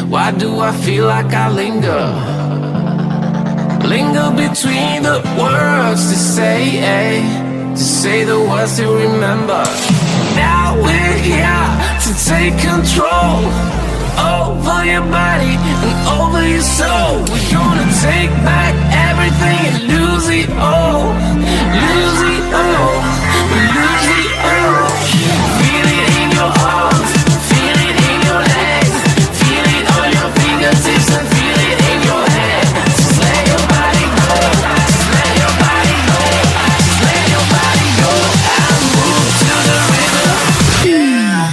Why do I feel like I linger between the words to say the words to remember. Now we're here to take control over your body and over your soul. We're gonna take back everything and lose it all, lose it all, lose it all. Feel it in your arms, feel it in your legs, feel it on your fingertips and feel it in your head. Just let your body go, just let your body go, just let your body go and move to the rhythm. Yeah.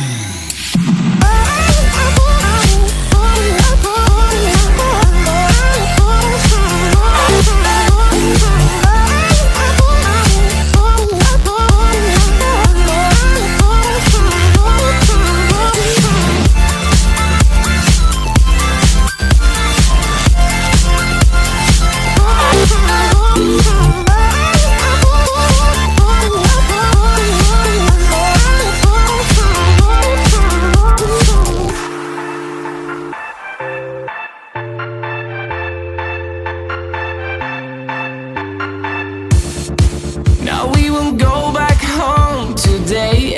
Now we won't go back home today,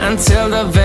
until the very